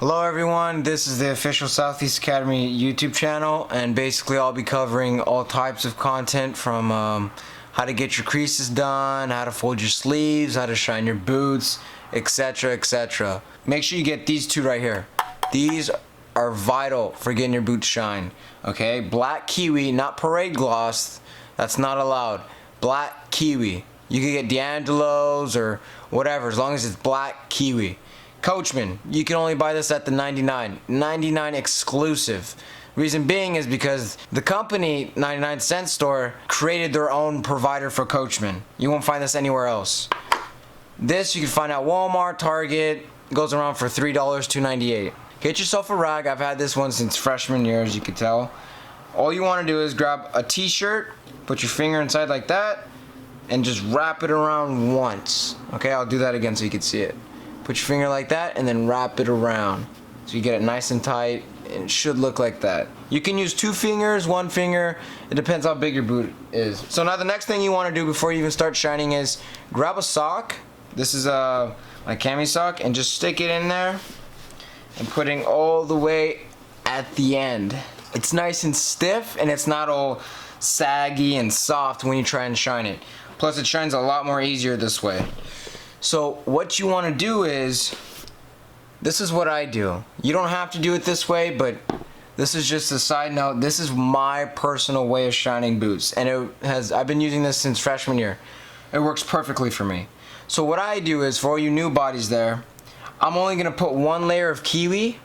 Hello everyone, this is the official Southeast Academy YouTube channel, and basically I'll be covering all types of content from how to get your creases done, how to fold your sleeves, how to shine your boots, etc, etc. Make sure you get these two right here. These are vital for getting your boots shine. Okay, black kiwi, not parade gloss, that's not allowed. Black kiwi. You can get D'Angelo's or whatever, as long as it's black kiwi. Coachman, you can only buy this at the 99 exclusive. Reason being is because the company 99 Cent Store created their own provider for Coachman. You won't find this anywhere else. This you can find at Walmart, Target. It goes around for $3, $2.98. Get yourself a rag. I've had this one since freshman year, as you can tell. All you want to do is grab a t-shirt, put your finger inside like that, and just wrap it around once. Okay, I'll do that again so you can see it. Put your finger like that and then wrap it around so you get it nice and tight, and it should look like that. You can use 2 fingers, 1 finger, it depends how big your boot is. So now the next thing you want to do before you even start shining is grab a sock. This is my cami sock, and just stick it in there and putting all the way at the end. It's nice and stiff and it's not all saggy and soft when you try and shine it. Plus it shines a lot more easier this way. So what you want to do is, this is what I do. You don't have to do it this way, but this is just a side note. This is my personal way of shining boots, and I've been using this since freshman year. It works perfectly for me. So what I do is, for all you new bodies there, I'm only going to put 1 layer of kiwi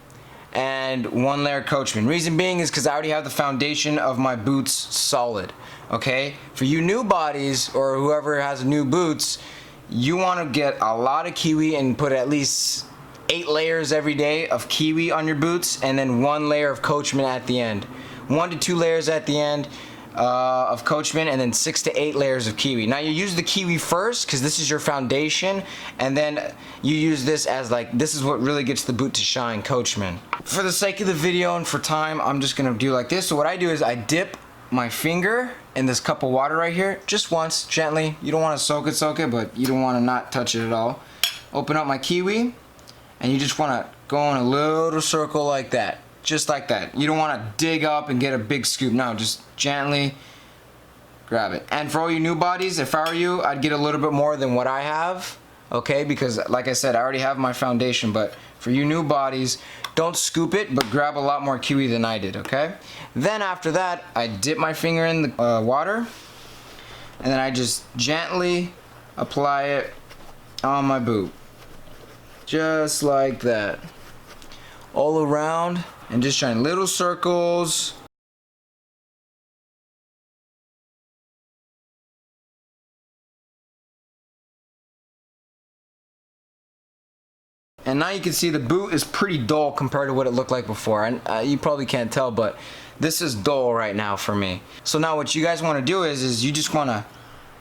and 1 layer of Coachman. Reason being is because I already have the foundation of my boots solid. Okay? For you new bodies, or whoever has new boots, you want to get a lot of kiwi and put at least 8 layers every day of kiwi on your boots, and then 1 layer of Coachman at the end. 1 to 2 layers at the end of Coachman, and then 6 to 8 layers of kiwi. Now you use the kiwi first because this is your foundation, and then you use this as this is what really gets the boot to shine, Coachman. For the sake of the video and for time, I'm just gonna do like this. So what I do is I dip my finger in this cup of water right here, just once, gently. You don't want to soak it, but you don't want to not touch it at all. Open up my kiwi, and you just want to go in a little circle like that, just like that. You don't want to dig up and get a big scoop. No, just gently grab it. And for all you new bodies, if I were you, I'd get a little bit more than what I have, okay? Because like I said, I already have my foundation. But for you new bodies, don't scoop it, but grab a lot more kiwi than I did, okay? Then after that, I dip my finger in the water, and then I just gently apply it on my boot. Just like that. All around, and just shine little circles. And now you can see the boot is pretty dull compared to what it looked like before. And you probably can't tell, but this is dull right now for me. So now what you guys want to do is you just want to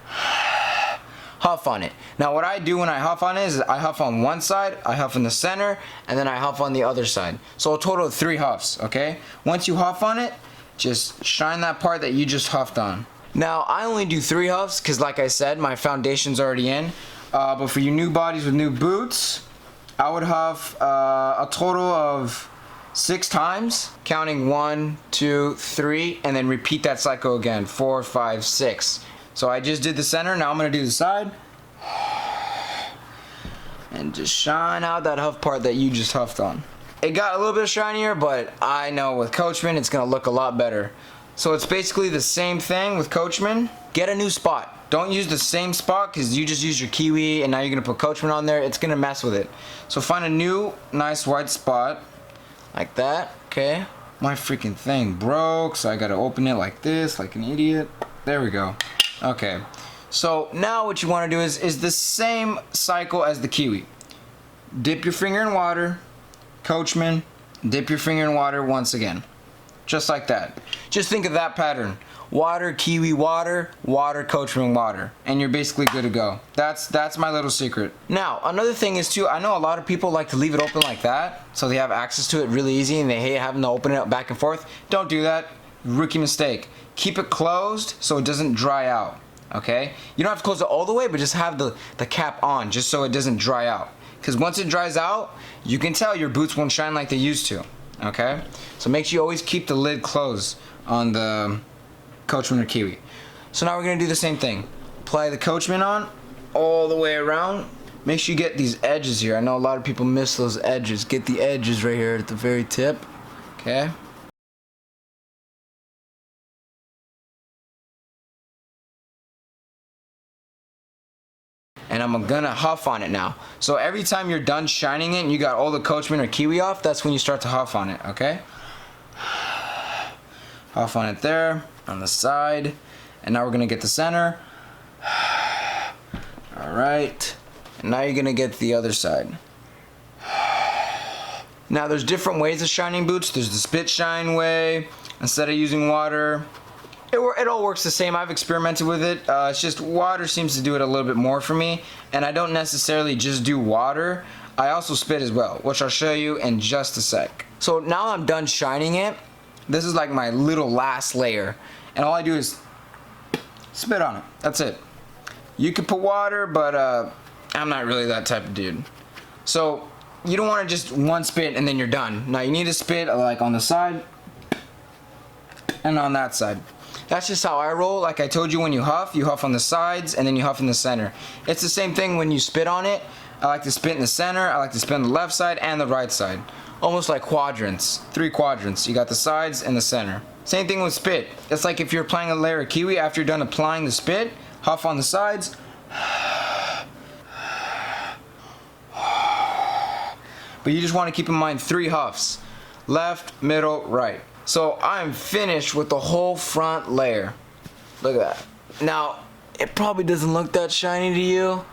huff on it. Now what I do when I huff on it is I huff on one side, I huff in the center, and then I huff on the other side. So a total of 3 huffs, okay? Once you huff on it, just shine that part that you just huffed on. Now I only do 3 huffs because, like I said, my foundation's already in. But for you new bodies with new boots, I would huff a total of 6 times, counting 1, 2, 3, and then repeat that cycle again, 4, 5, 6. So I just did the center, now I'm going to do the side. And just shine out that huff part that you just huffed on. It got a little bit shinier, but I know with Coachman it's going to look a lot better. So it's basically the same thing with Coachman. Get a new spot. Don't use the same spot because you just use your kiwi and now you're going to put Coachman on there. It's going to mess with it. So find a new nice white spot like that, okay? My freaking thing broke, so I got to open it like this, like an idiot. There we go. Okay. So now what you want to do is the same cycle as the kiwi. Dip your finger in water, Coachman, dip your finger in water once again. Just like that. Just think of that pattern. Water, kiwi, water, water, Coachman, water, and you're basically good to go. That's my little secret. Now, another thing is too, I know a lot of people like to leave it open like that, so they have access to it really easy, and they hate having to open it back and forth. Don't do that. Rookie mistake. Keep it closed so it doesn't dry out. Okay? You don't have to close it all the way, but just have the cap on, just so it doesn't dry out. because once it dries out, you can tell your boots won't shine like they used to. Okay, so make sure you always keep the lid closed on the Coachman or Kiwi. So now we're gonna do the same thing. Apply the Coachman on all the way around. Make sure you get these edges here. I know a lot of people miss those edges. Get the edges right here at the very tip. Okay. And I'm gonna huff on it now. So every time you're done shining it and you got all the Coachman or Kiwi off, that's when you start to huff on it, okay? Huff on it there, on the side. And now we're gonna get the center. Alright. And now you're gonna get the other side. Now there's different ways of shining boots. There's the spit shine way, instead of using water. It all works the same. I've experimented with it. It's just water seems to do it a little bit more for me. And I don't necessarily just do water. I also spit as well, which I'll show you in just a sec. So now I'm done shining it. This is like my little last layer. And all I do is spit on it. That's it. You could put water, but I'm not really that type of dude. So you don't want to just one spit and then you're done. Now you need to spit like on the side and on that side. That's just how I roll. Like I told you, when you huff on the sides and then you huff in the center. It's the same thing when you spit on it. I like to spit in the center, I like to spit on the left side and the right side. Almost like quadrants, 3 quadrants. You got the sides and the center. Same thing with spit. It's like if you're applying a layer of Kiwi, after you're done applying the spit, huff on the sides. But you just want to keep in mind 3 huffs. Left, middle, right. So I'm finished with the whole front layer. Look at that. Now, it probably doesn't look that shiny to you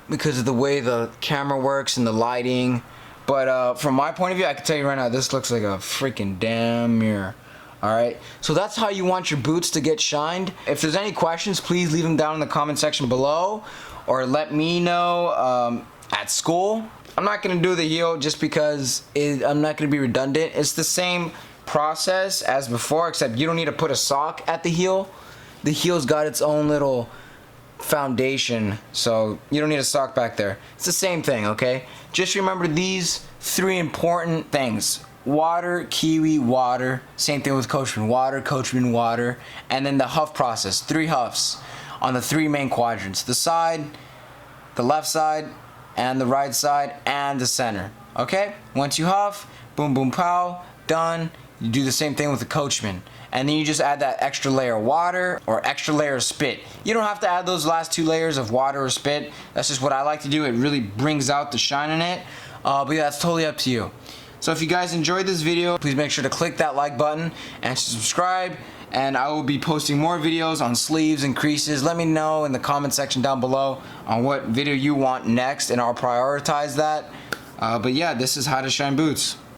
because of the way the camera works and the lighting. But from my point of view, I can tell you right now, this looks like a freaking damn mirror. Alright, so that's how you want your boots to get shined. If there's any questions, please leave them down in the comment section below, or let me know at school. I'm not going to do the heel just because I'm not going to be redundant. It's the same process as before, except you don't need to put a sock at the heel. The heel's got its own little foundation, so you don't need a sock back there. It's the same thing, okay? Just remember these 3 important things. Water, Kiwi, water. Same thing with Coachman. Water, Coachman, water. And then the huff process. 3 huffs on the 3 main quadrants. The side, the left side, and the right side, and the center. Okay? Once you huff, boom, boom, pow, done. You do the same thing with the Coachman. And then you just add that extra layer of water or extra layer of spit. You don't have to add those last 2 layers of water or spit. That's just what I like to do. It really brings out the shine in it. But yeah, that's totally up to you. So if you guys enjoyed this video, please make sure to click that like button and subscribe. And I will be posting more videos on sleeves and creases. Let me know in the comment section down below on what video you want next, and I'll prioritize that. But yeah, this is how to shine boots.